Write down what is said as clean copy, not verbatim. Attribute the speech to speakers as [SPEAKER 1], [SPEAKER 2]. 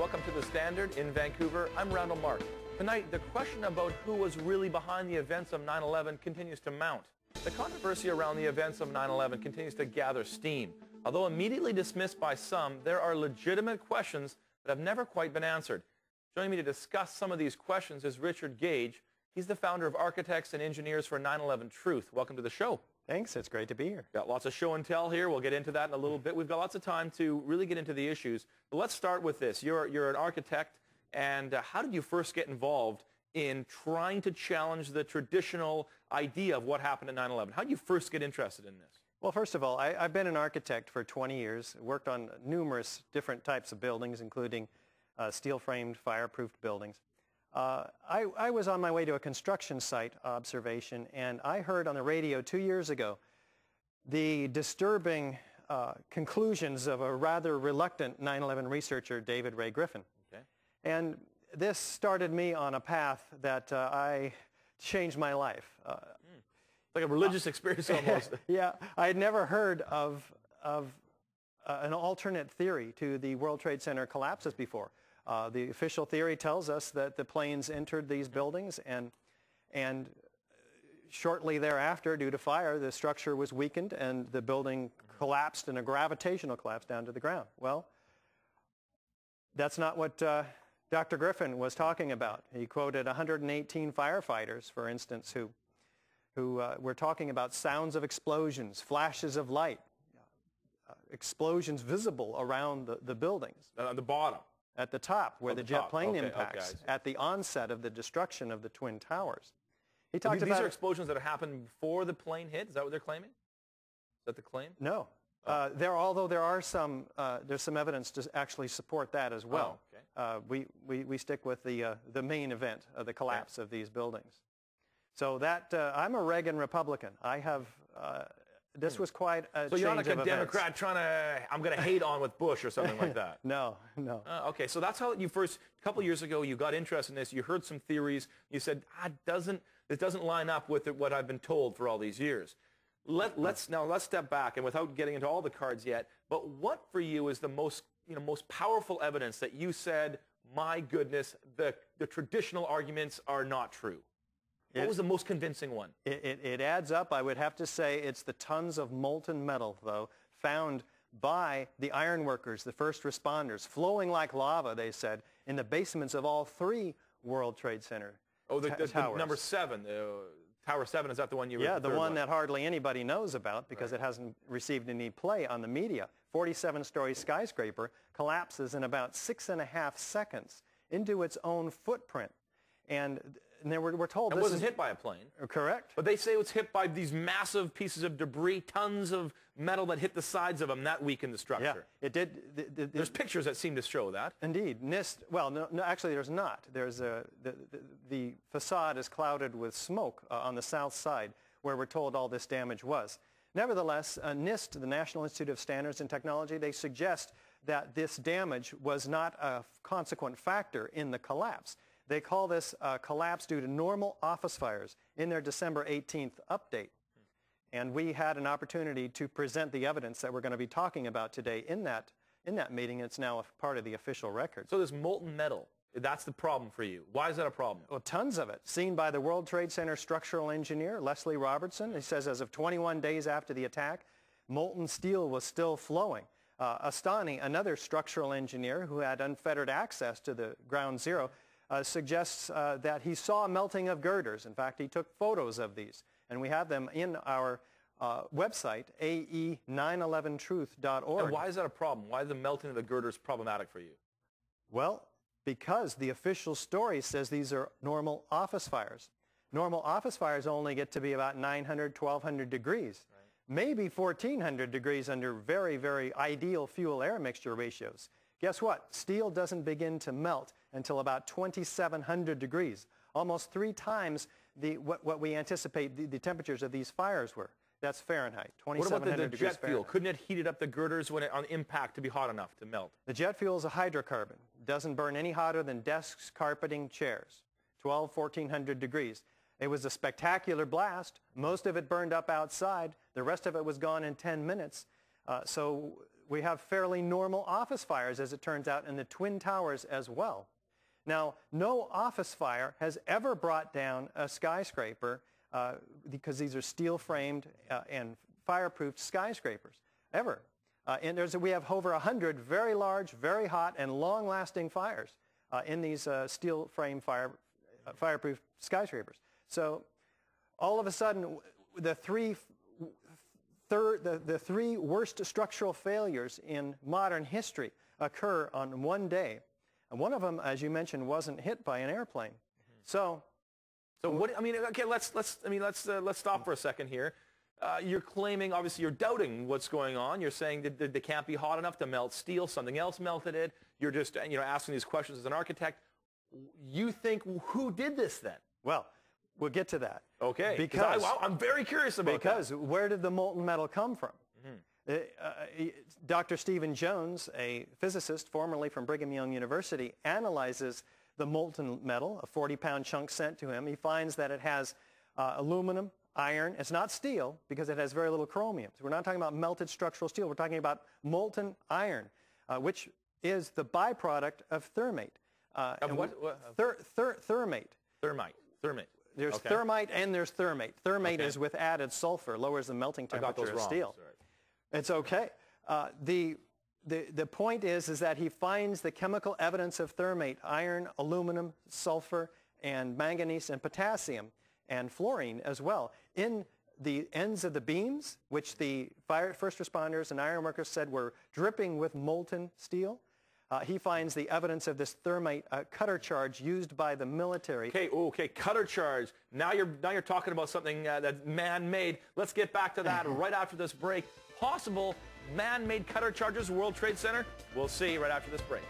[SPEAKER 1] Welcome to The Standard in Vancouver. I'm Randall Mark. Tonight, the question about who was really behind the events of 9/11 continues to mount. The controversy around the events of 9/11 continues to gather steam. Although immediately dismissed by some, there are legitimate questions that have never quite been answered. Joining me to discuss some of these questions is Richard Gage. He's the founder of Architects and Engineers for 9/11 Truth. Welcome to the show.
[SPEAKER 2] Thanks. It's great to be here.
[SPEAKER 1] Got lots of show and tell here. We'll get into that in a little bit. We've got lots of time to really get into the issues. But let's start with this. You're an architect, and how did you first get involved in trying to challenge the traditional idea of what happened at 9/11? How did you first get interested in this?
[SPEAKER 2] Well, first of all, I've been an architect for 20 years, worked on numerous different types of buildings, including steel-framed, fireproofed buildings. I was on my way to a construction site observation, and I heard on the radio 2 years ago the disturbing conclusions of a rather reluctant 9/11 researcher, David Ray Griffin.
[SPEAKER 1] Okay.
[SPEAKER 2] And this started me on a path that I changed my life.
[SPEAKER 1] Like a religious experience almost.
[SPEAKER 2] Yeah, I had never heard of an alternate theory to the World Trade Center collapses before. The official theory tells us that the planes entered these buildings, and shortly thereafter, due to fire, the structure was weakened and the building collapsed in a gravitational collapse down to the ground. Well, that's not what Dr. Griffin was talking about. He quoted 118 firefighters, for instance, who were talking about sounds of explosions, flashes of light, explosions visible around the buildings.
[SPEAKER 1] On the bottom?
[SPEAKER 2] At the top, where the jet plane impacts,
[SPEAKER 1] okay,
[SPEAKER 2] at the onset of the destruction of the Twin Towers. He talked
[SPEAKER 1] These
[SPEAKER 2] about
[SPEAKER 1] are explosions that happened before the plane hit? Is that what they're claiming? Is that the claim?
[SPEAKER 2] No. Although there are some, there's some evidence to actually support that as well.
[SPEAKER 1] Oh, okay.
[SPEAKER 2] We stick with the main event of the collapse of these buildings. So that, I'm a Reagan Republican. I have, this was quite a change of events.
[SPEAKER 1] So you're not like a Democrat trying to, I'm going to hate on with Bush or something like that?
[SPEAKER 2] No.
[SPEAKER 1] Okay, so that's how you first, a couple of years ago, you got interested in this. You heard some theories. You said, this doesn't line up with what I've been told for all these years. Let's step back, and without getting into all the cards yet, but what for you is the most powerful evidence that you said, my goodness, the traditional arguments are not true? What was the most convincing one?
[SPEAKER 2] It adds up. I would have to say it's the tons of molten metal, though, found by the ironworkers, the first responders, flowing like lava, they said, in the basements of all three World Trade Center towers.
[SPEAKER 1] The number 7, Tower 7, is that the one you were?
[SPEAKER 2] Yeah, the one that hardly anybody knows about because it hasn't received any play on the media. 47-story skyscraper collapses in about 6.5 seconds into its own footprint. And we're told
[SPEAKER 1] it wasn't hit by a plane.
[SPEAKER 2] Correct.
[SPEAKER 1] But they say it was hit by these massive pieces of debris, tons of metal that hit the sides of them. That weakened the structure.
[SPEAKER 2] Yeah, it did.
[SPEAKER 1] There's pictures that seem to show that.
[SPEAKER 2] Indeed. NIST, well, no, actually there's not. There's the facade is clouded with smoke on the south side where we're told all this damage was. Nevertheless, NIST, the National Institute of Standards and Technology, they suggest that this damage was not a consequent factor in the collapse. They call this collapse due to normal office fires in their December 18th update. And we had an opportunity to present the evidence that we're going to be talking about today in that meeting. It's now a part of the official record.
[SPEAKER 1] So this molten metal, that's the problem for you. Why is that a problem?
[SPEAKER 2] Well, tons of it. Seen by the World Trade Center structural engineer, Leslie Robertson. He says as of 21 days after the attack, molten steel was still flowing. Astani, another structural engineer who had unfettered access to the ground zero, suggests that he saw melting of girders. In fact, he took photos of these, and we have them in our website, ae911truth.org.
[SPEAKER 1] And why is that a problem? Why is the melting of the girders problematic for you?
[SPEAKER 2] Well, because the official story says these are normal office fires. Normal office fires only get to be about 900, 1,200 degrees. Right. Maybe 1,400 degrees under very, very ideal fuel-air mixture ratios. Guess what? Steel doesn't begin to melt until about 2,700 degrees, almost 3 times what we anticipate the temperatures of these fires were. That's Fahrenheit, 2,700 degrees Fahrenheit. What about the jet fuel?
[SPEAKER 1] Couldn't it heat it up the girders on impact to be hot enough to melt?
[SPEAKER 2] The jet fuel is a hydrocarbon. Doesn't burn any hotter than desks, carpeting, chairs, 1,400 degrees. It was a spectacular blast. Most of it burned up outside. The rest of it was gone in 10 minutes. So we have fairly normal office fires, as it turns out, in the Twin Towers as well. Now, no office fire has ever brought down a skyscraper because these are steel-framed and fireproof skyscrapers, ever. And we have over 100 very large, very hot, and long-lasting fires in these steel-frame fireproof skyscrapers. So all of a sudden, the three worst structural failures in modern history occur on one day. And one of them, as you mentioned, wasn't hit by an airplane. So
[SPEAKER 1] what? I mean, okay, let's stop for a second here. You're claiming, obviously, you're doubting what's going on. You're saying that they can't be hot enough to melt steel. Something else melted it. You're just, asking these questions as an architect. You think, who did this then?
[SPEAKER 2] Well, we'll get to that.
[SPEAKER 1] Okay.
[SPEAKER 2] Because
[SPEAKER 1] I'm very curious about that.
[SPEAKER 2] Because where did the molten metal come from? Dr. Stephen Jones, a physicist formerly from Brigham Young University, analyzes the molten metal, a 40-pound chunk sent to him. He finds that it has aluminum, iron. It's not steel because it has very little chromium. So we're not talking about melted structural steel. We're talking about molten iron, which is the byproduct of thermate. Thermate.
[SPEAKER 1] Thermite.
[SPEAKER 2] There's thermite and there's thermate. Thermate is with added sulfur, lowers the melting temperature of steel.
[SPEAKER 1] Sorry.
[SPEAKER 2] It's okay. The point is that he finds the chemical evidence of thermate, iron, aluminum, sulfur, and manganese and potassium, and fluorine as well, in the ends of the beams, which the first responders and ironworkers said were dripping with molten steel. He finds the evidence of this thermite cutter charge used by the military.
[SPEAKER 1] Okay, cutter charge. Now you're talking about something that's man-made. Let's get back to that right after this break. Possible man-made cutter charges, World Trade Center? We'll see right after this break.